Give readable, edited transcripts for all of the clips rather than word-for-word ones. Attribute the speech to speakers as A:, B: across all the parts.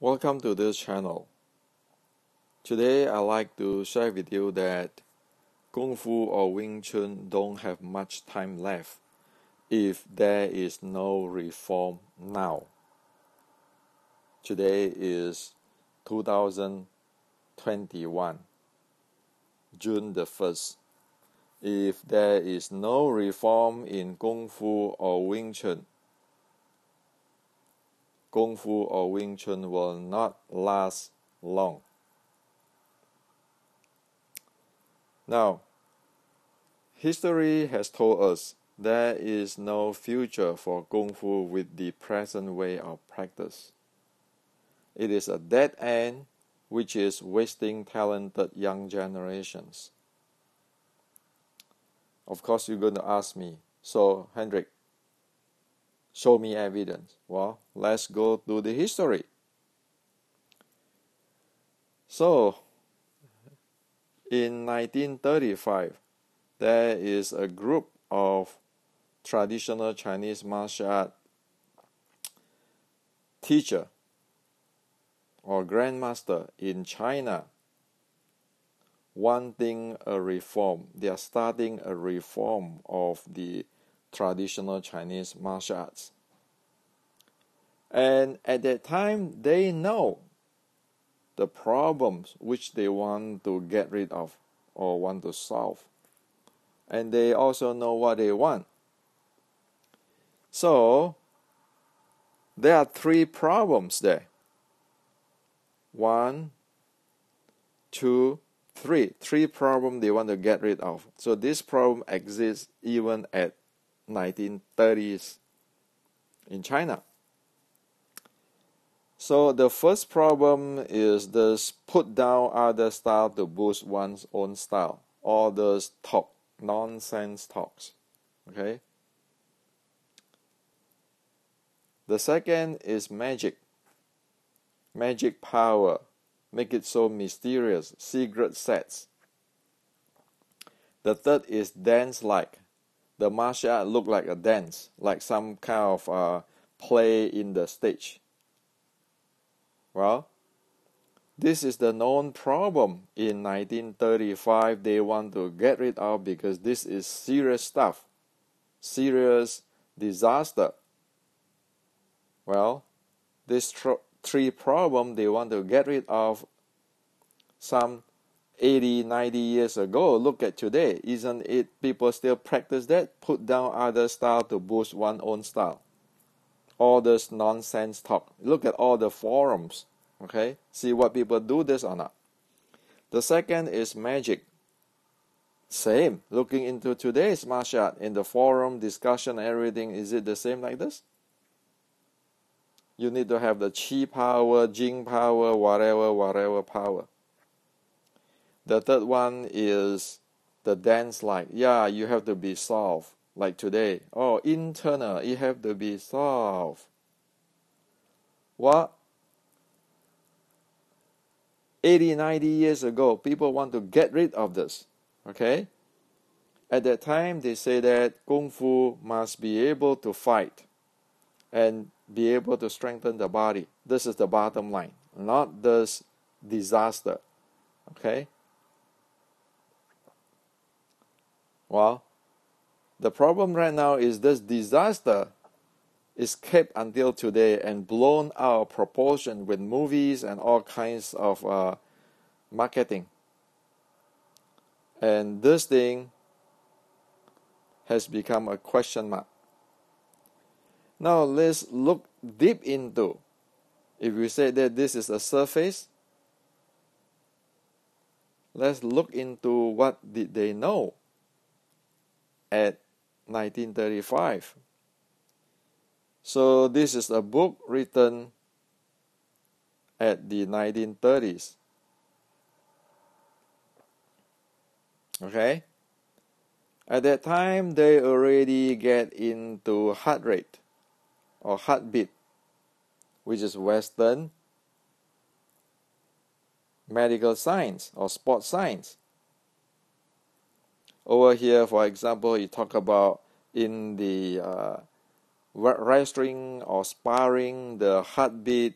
A: Welcome to this channel. Today I like to share with you that Kung Fu or Wing Chun don't have much time left if there is no reform now. Today is 2021, June the 1st. If there is no reform in Kung Fu or Wing Chun, Kung Fu or Wing Chun will not last long. Now, history has told us there is no future for Kung Fu with the present way of practice. It is a dead end which is wasting talented young generations. Of course, you're going to ask me, so Hendrik, show me evidence. Well, let's go to the history. So, in 1935, there is a group of traditional Chinese martial art teacher or grandmaster in China wanting a reform. They are starting a reform of the traditional Chinese martial arts. And at that time, they know the problems which they want to get rid of or want to solve. And they also know what they want. So, there are three problems there. 1, 2, 3. Three problems they want to get rid of. So this problem exists even at 1930s in China. So the first problem is this: put down other style to boost one's own style. All those talk, nonsense talks. Okay. The second is magic. Magic power. Make it so mysterious. Secret sets. The third is dance-like. The martial art look like a dance, like some kind of play in the stage. Well, this is the known problem in 1935 they want to get rid of because this is serious stuff, serious disaster. Well, these three problems they want to get rid of some 80, 90 years ago. Look at today. Isn't it people still practice that? Put down other style to boost one's own style. All this nonsense talk. Look at all the forums. Okay, see what people do this or not. The second is magic. Same. Looking into today's martial art in the forum discussion, everything, is it the same like this? You need to have the chi power, jing power, whatever power. The third one is the dance-like. Yeah, you have to be soft. Like today. Oh, internal, it have to be soft. What? 80, 90 years ago, people want to get rid of this. Okay? At that time, they say that Kung Fu must be able to fight and be able to strengthen the body. This is the bottom line, not this disaster. Okay? Well, the problem right now is this disaster is kept until today and blown out of proportion with movies and all kinds of marketing. And this thing has become a question mark. Now let's look deep into, if we say that this is a surface, let's look into what did they know at 1935. So this is a book written at the 1930s. Okay? At that time, they already get into heart rate or heartbeat, which is Western medical science or sports science. Over here, for example, you talk about in the wrestling or sparring, the heartbeat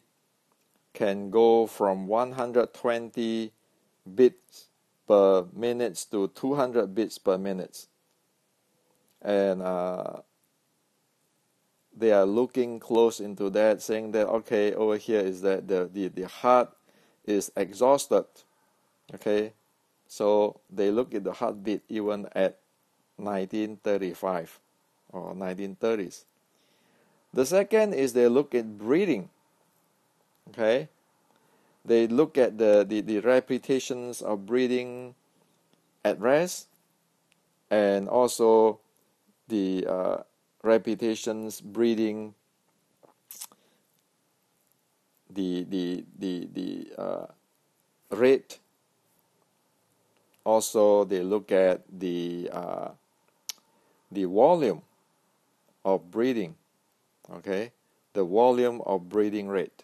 A: can go from 120 bits per minute to 200 bits per minute. And they are looking close into that, saying that, okay, over here is that the heart is exhausted. Okay, so they look at the heartbeat even at 1935 or 1930s. The second is they look at breathing. Okay, they look at the repetitions of breathing at rest, and also the repetitions breathing, the rate. Also, they look at the volume of breathing. Okay, the volume of breathing rate,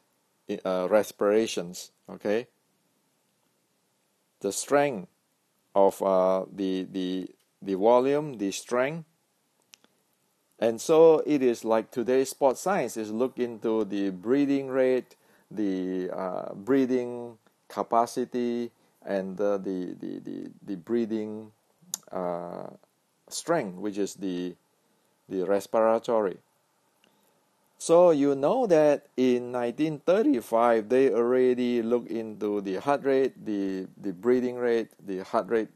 A: respirations. Okay, the strength of the volume, the strength. And so it is like today's sports science is look into the breathing rate, the breathing capacity, and the breathing strength, which is the respiratory. So you know that in 1935 they already looked into the heart rate, the breathing rate, the heart rate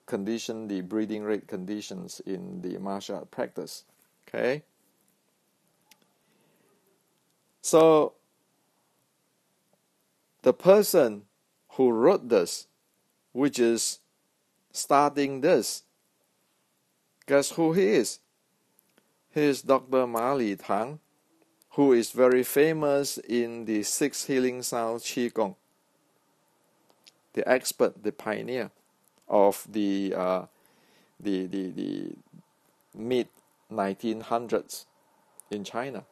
A: condition, the breathing rate conditions in the martial art practice. Okay. So the person who wrote this, which is starting this, guess who he is? He is Dr. Ma Li Tang, who is very famous in the six healing sound Qigong, the expert, the pioneer of the mid 1900s in China.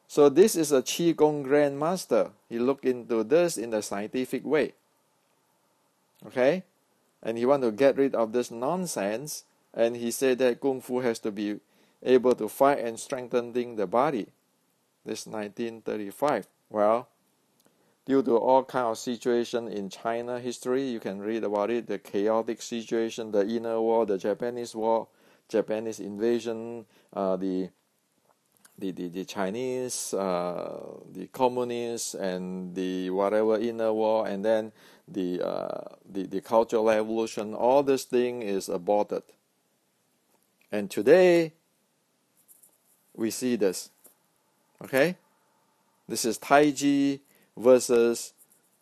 A: So this is a Qigong grandmaster. He looked into this in a scientific way. Okay? And he wanted to get rid of this nonsense, and he said that Kung Fu has to be able to fight and strengthening the body. This 1935. Well, due to all kind of situation in China history, you can read about it, the chaotic situation, the inner war, the Japanese war, Japanese invasion, the Chinese, the communists, and the whatever inner war, and then the Cultural Revolution. All this thing is aborted. And today we see this. Okay, this is Tai Chi versus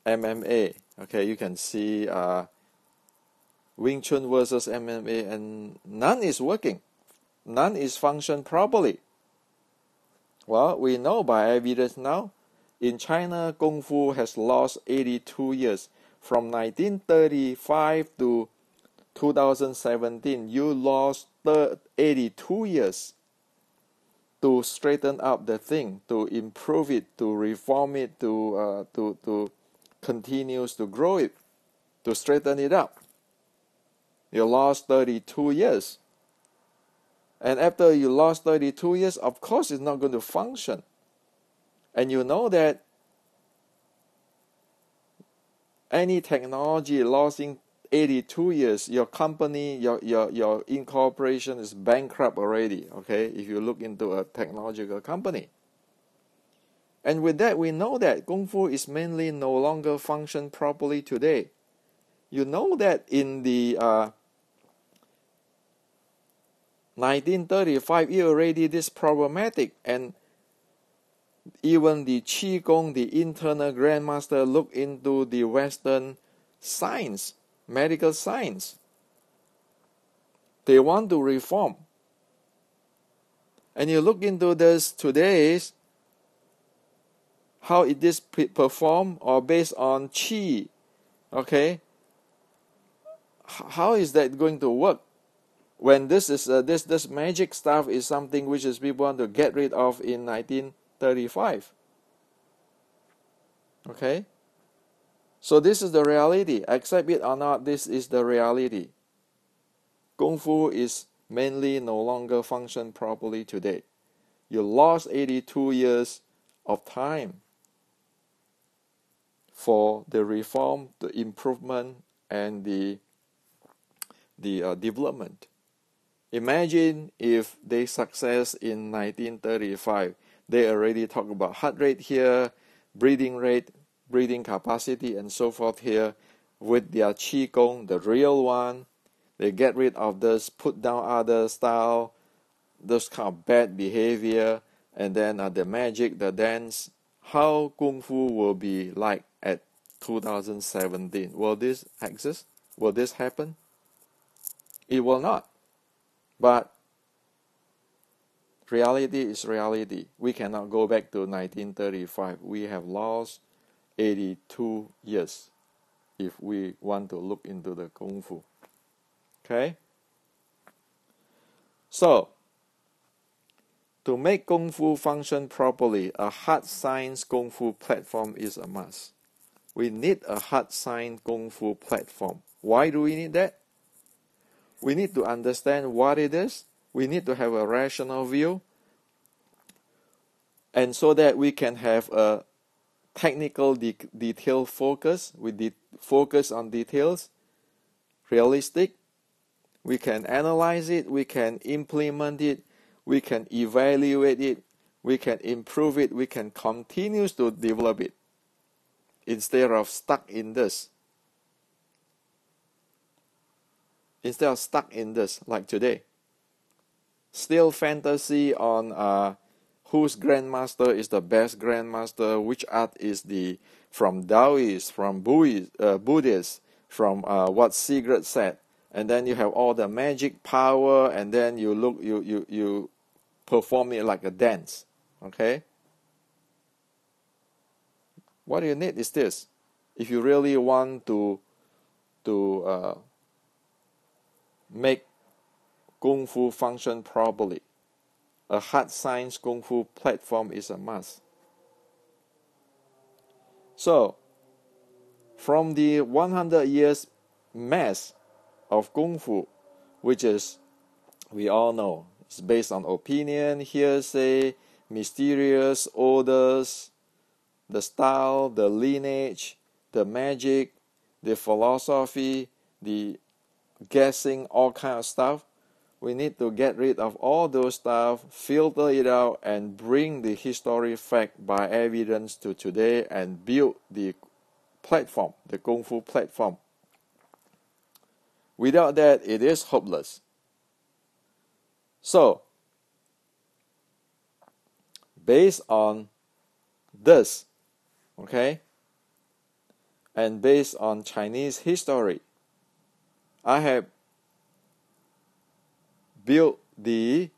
A: MMA. Okay, you can see Wing Chun versus MMA, and none is working. None is functioning properly. Well, we know by evidence now, in China, Kung Fu has lost 82 years. From 1935 to 2017, you lost 82 years to straighten up the thing, to improve it, to reform it, to continues to grow it, to straighten it up. You lost 32 years. And after you lost 32 years, of course it's not going to function. And you know that any technology lost in 82 years, your company, your incorporation is bankrupt already, okay, if you look into a technological company. And with that, we know that Kung Fu is mainly no longer function properly today. You know that in the 1935, it already this problematic, and even the Qigong, the internal grandmaster, look into the Western science, medical science. They want to reform. And you look into this today's, how it is performed or based on Qi, okay? How is that going to work? When this is this magic stuff is something which is people want to get rid of in 1935. Okay? So this is the reality. Accept it or not, this is the reality. Kung Fu is mainly no longer function properly today. You lost 82 years of time. for the reform, the improvement, and the development. Imagine if they success in 1935. They already talk about heart rate here, breathing rate, breathing capacity, and so forth here. With their Qigong, the real one, they get rid of this, put down other style, those kind of bad behavior, and then the magic, the dance. How Kung Fu will be like at 2017? Will this exist? Will this happen? It will not. But reality is reality. We cannot go back to 1935. We have lost 82 years if we want to look into the Kung Fu. Okay? So, to make Kung Fu function properly, a hard science Kung Fu platform is a must. We need a hard science Kung Fu platform. Why do we need that? We need to understand what it is. We need to have a rational view. And so that we can have a technical detail focus. We focus on details. Realistic. We can analyze it. We can implement it. We can evaluate it. We can improve it. We can continue to develop it. Instead of stuck in this. Instead of stuck in this, like today. Still fantasy on whose grandmaster is the best grandmaster, which art is from Taoist, from Buddhist, from what secret set. And then you have all the magic power, and then you perform it like a dance. Okay? What you need is this. If you really want to make Kung Fu function properly, a hard science Kung Fu platform is a must. So, from the 100 years mass of Kung Fu, which is, we all know, it's based on opinion, hearsay, mysterious orders, the style, the lineage, the magic, the philosophy, the guessing, all kind of stuff. We need to get rid of all those stuff, filter it out, and bring the history fact by evidence to today and build the platform, the Kung Fu platform. Without that, it is hopeless. So, based on this, okay, and based on Chinese history, I have built the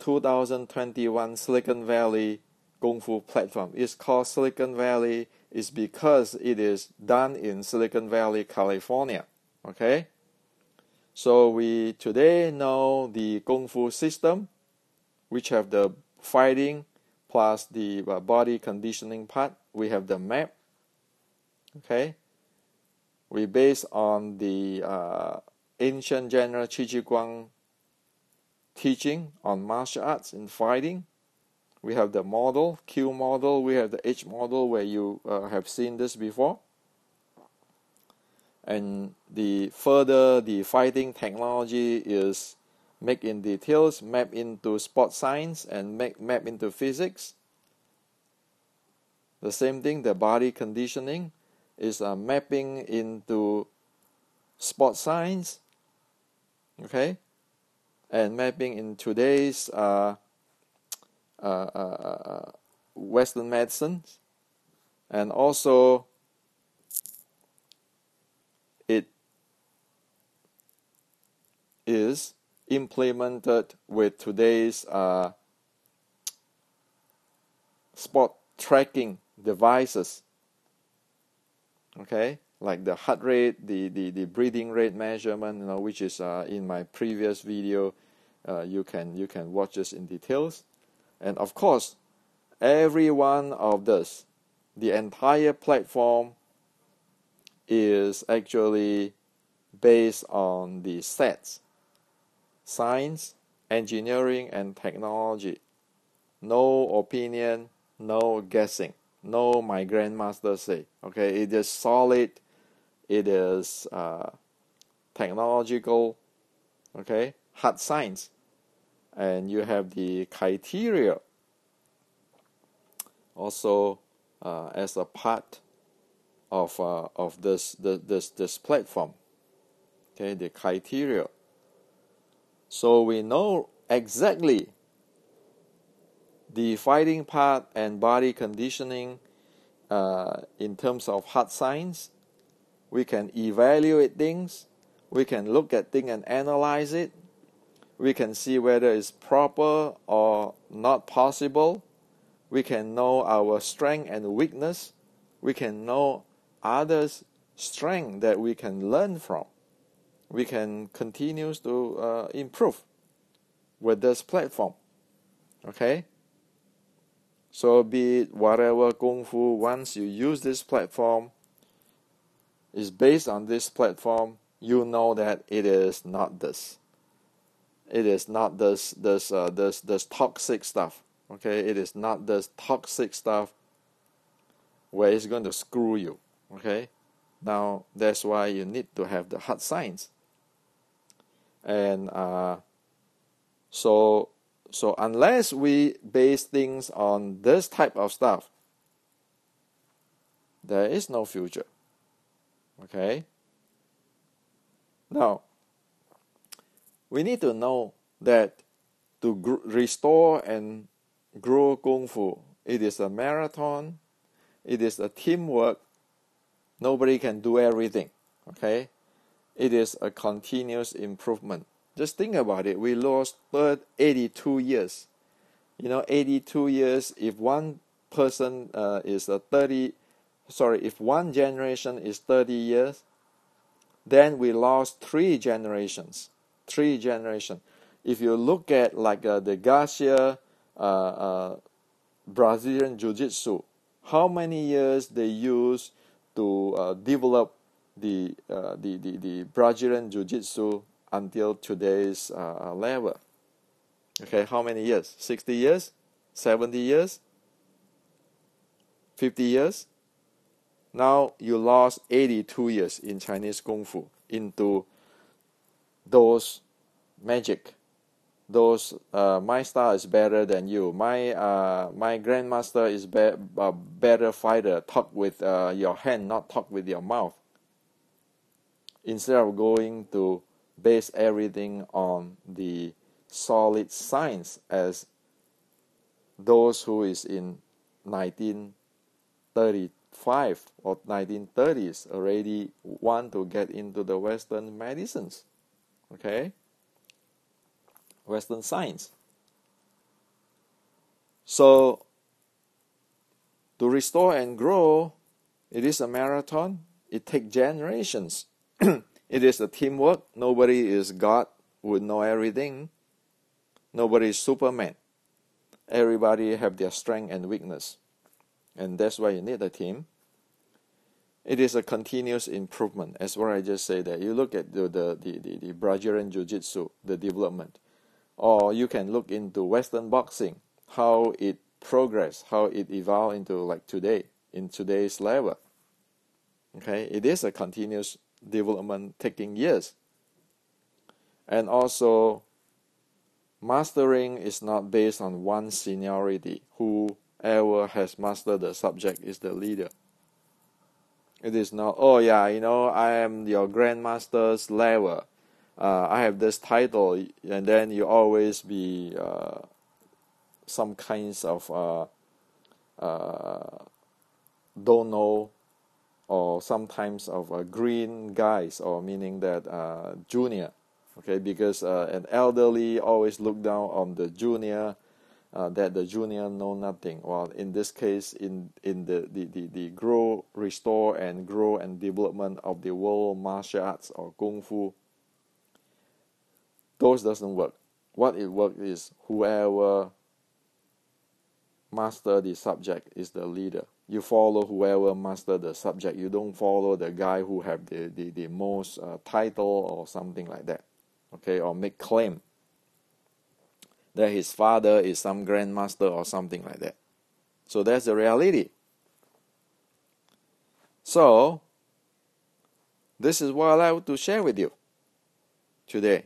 A: 2021 Silicon Valley Kung Fu platform. It's called Silicon Valley is because it is done in Silicon Valley, California. Okay? So we today know the Kung Fu system, which have the fighting plus the body conditioning part. We have the map. Okay? We base on the ancient General Qi Guang teaching on martial arts and fighting. We have the model, Q model. We have the H model where you have seen this before. And the fighting technology is make in details, map into sport science, and map into physics. The same thing, the body conditioning is mapping into sport science, okay, and mapping in today's Western medicine, and also it is implemented with today's sport tracking devices, okay, like the heart rate, the breathing rate measurement, which is in my previous video. You can watch this in details. And of course, every one of this, the entire platform is actually based on the sets: science, engineering, and technology. No opinion, no guessing, no my grandmaster say. Okay, it is solid, it is technological, okay, hard science, and you have the criteria also as a part of this platform. Okay, the criteria. So we know exactly the fighting part and body conditioning in terms of hard science. We can evaluate things. We can look at things and analyze it. We can see whether it's proper or not possible. We can know our strength and weakness. We can know others' strength that we can learn from. We can continue to improve with this platform. Okay? So be it whatever Kung Fu, once you use this platform, is based on this platform, you know that it is not this. It is not this toxic stuff. Okay? It is not this toxic stuff where it's going to screw you. Okay? Now, that's why you need to have the hard science. And so unless we base things on this type of stuff, there is no future. Okay? Now, we need to know that to restore and grow Kung Fu, it is a marathon, it is a teamwork. Nobody can do everything. Okay? It is a continuous improvement. Just think about it. We lost 82 years. 82 years, if one person if one generation is 30 years, then we lost 3 generations. 3 generations. If you look at like the Garcia Brazilian Jiu-Jitsu, how many years they used to develop the Brazilian Jiu-Jitsu until today's level. Okay, how many years? 60 years? 70 years? 50 years? Now you lost 82 years in Chinese Kung Fu into those magic. Those my style is better than you. My grandmaster is a better fighter. Talk with your hand, not talk with your mouth. Instead of going to base everything on the solid science as those who is in 1935 or 1930s already want to get into the Western medicines. Okay? Western science. So, to restore and grow, it is a marathon. It takes generations. It is a teamwork. Nobody is God, would know everything. Nobody is Superman. Everybody have their strength and weakness. And that's why you need a team. It is a continuous improvement. As what I just said, that you look at the Brazilian Jiu-Jitsu, the development. Or you can look into Western boxing, how it progressed, how it evolved into like today, in today's level. Okay, it is a continuous development taking years. And also, mastering is not based on one seniority. Whoever has mastered the subject is the leader. It is not, I am your grandmaster's level. I have this title, and then you always be some kinds of don't know, or sometimes of green guys, or meaning that junior. Okay, because an elderly always look down on the junior, that the junior know nothing. Well, in this case, in the grow, restore, and grow and development of the world martial arts or Kung Fu, those doesn't work. What it works is whoever master the subject is the leader. You follow whoever master the subject. You don't follow the guy who have the most title or something like that. Okay, or make claim that his father is some grandmaster or something like that. So that's the reality. So, this is what I want to share with you today.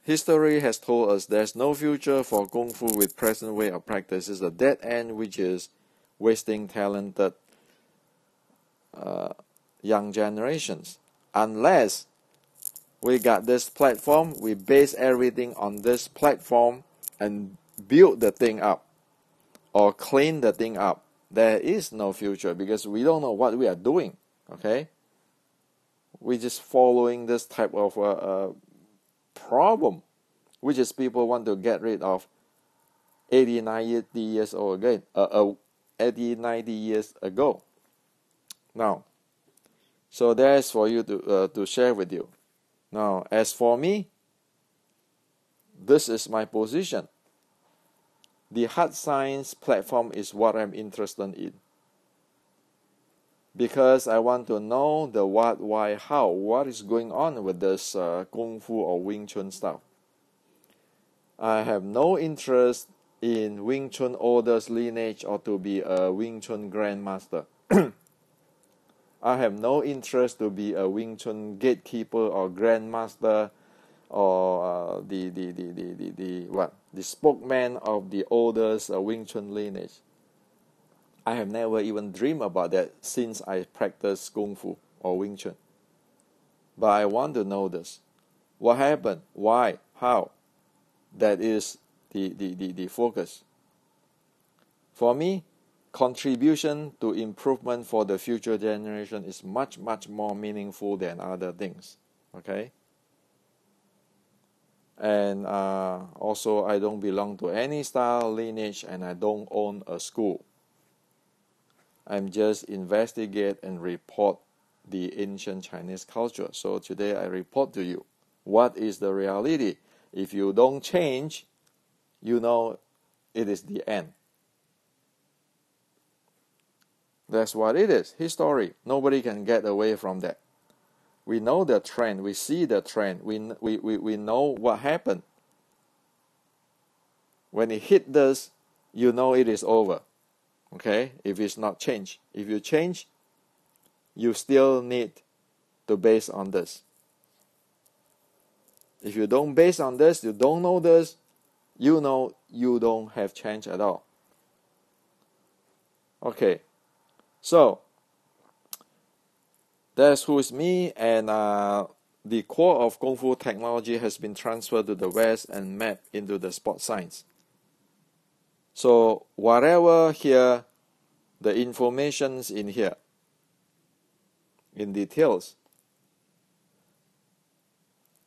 A: History has told us there's no future for Kung Fu with present way of practice. It's a dead end, which is wasting talented young generations. Unless we got this platform, we base everything on this platform and build the thing up or clean the thing up. There is no future because we don't know what we are doing. Okay, we're just following this type of problem, which is people want to get rid of 80, 90 years old again, 80, 90 years ago. Now, so that's for you to share with you. Now, as for me, this is my position. The hard science platform is what I'm interested in. Because I want to know the what, why, how, what is going on with this Kung Fu or Wing Chun stuff. I have no interest in Wing Chun orders lineage or to be a Wing Chun grandmaster. I have no interest to be a Wing Chun gatekeeper or grandmaster or the spokesman of the oldest Wing Chun lineage. I have never even dreamed about that since I practiced Kung Fu or Wing Chun. But I want to know this. What happened? Why? How? That is the focus. For me, contribution to improvement for the future generation is much, much more meaningful than other things. Okay? And also, I don't belong to any style, lineage, and I don't own a school. I'm just investigate and report the ancient Chinese culture. So today I report to you what is the reality. If you don't change, you know it is the end. That's what it is. History. Nobody can get away from that. We know the trend. We see the trend. We know what happened. When it hit this, you know it is over. Okay? If it's not changed. If you change, you still need to base on this. If you don't base on this, you don't know this, you know you don't have change at all. Okay. So, that's who is me, and the core of Kung Fu technology has been transferred to the West and mapped into the sport science. So whatever here, the information's in here, in details.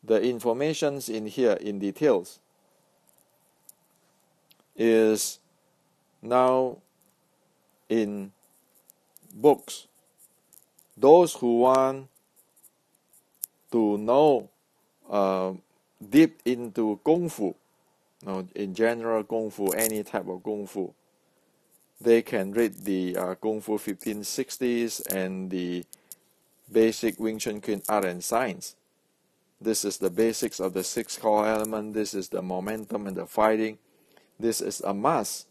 A: The information's in here in details is now in books. Those who want to know deep into Kung Fu, in general Kung Fu, any type of Kung Fu, they can read the Kung Fu 1560s and the basic Wing Chun Kuen art and science. This is the basics of the 6 core elements. This is the momentum and the fighting. This is a must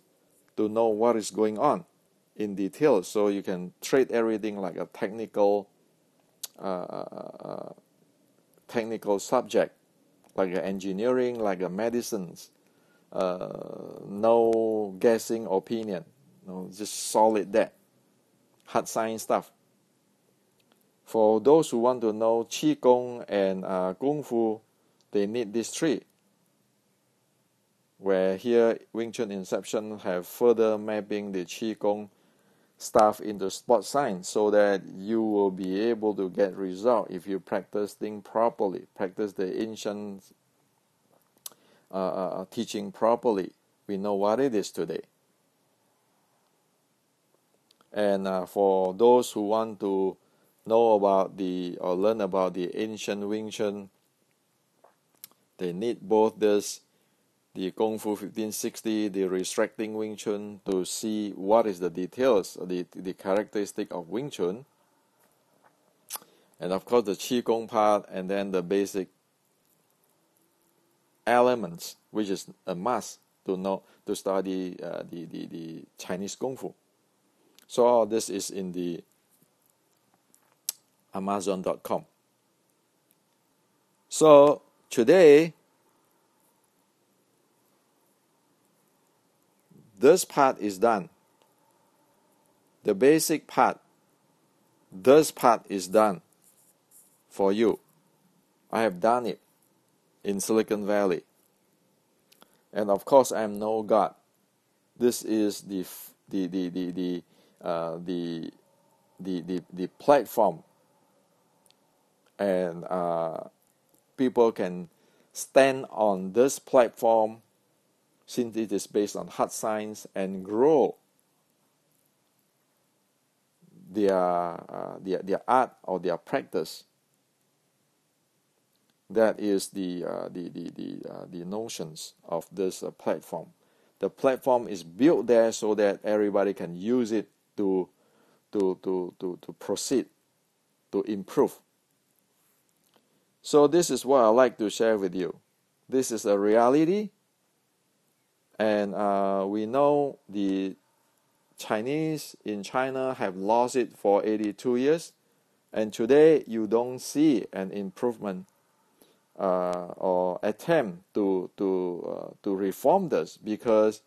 A: to know what is going on in detail, so you can treat everything like a technical subject, like engineering, like a medicines. No guessing opinion. Just solid that. Hard science stuff. For those who want to know Qigong and Kung Fu, they need these 3. Where here, Wing Chun Inception have further mapping the Qigong stuff into sport science so that you will be able to get result if you practice things properly, practice the ancient teaching properly. We know what it is today. And for those who want to know about or learn about the ancient Wing Chun, they need both this, the Kung Fu 1560, the restricting Wing Chun, to see what is the details, the characteristic of Wing Chun, and of course the Qigong part, and then the basic elements, which is a must to know to study the Chinese Kung Fu. So all this is in the Amazon.com. So today, this part is done. The basic part, this part is done for you. I have done it in Silicon Valley. And of course, I am no God. This is the platform, and people can stand on this platform since it is based on hard science and grow their art or their practice. That is the notions of this platform. The platform is built there so that everybody can use it to proceed, to improve. So this is what I like to share with you. This is a reality, and we know the Chinese in China have lost it for 82 years, and today you don't see an improvement or attempt to reform this, because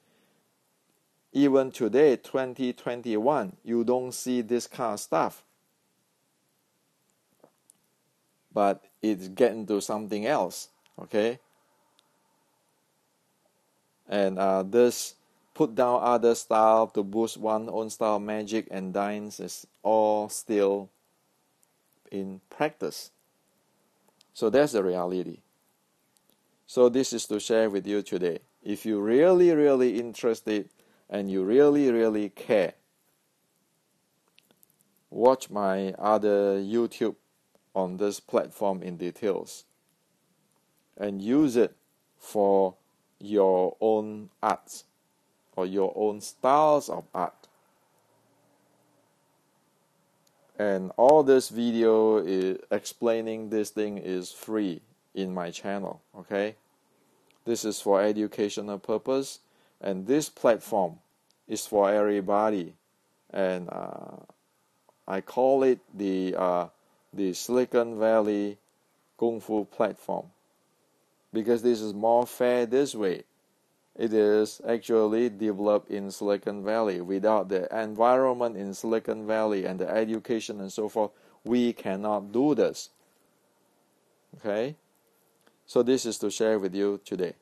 A: even today, 2021, you don't see this kind of stuff. But it's getting to something else, okay? And this put down other style to boost one own style magic and dance is all still in practice. So that's the reality. So this is to share with you today. If you really, really interested and you really, really care, watch my other YouTube on this platform in details and use it for your own arts or your own styles of art. And all this video is explaining this thing is free in my channel, okay? This is for educational purpose, and this platform is for everybody, and I call it the Silicon Valley Kung Fu platform, because this is more fair this way. It is actually developed in Silicon Valley. Without the environment in Silicon Valley and the education and so forth, we cannot do this. Okay? So this is to share with you today.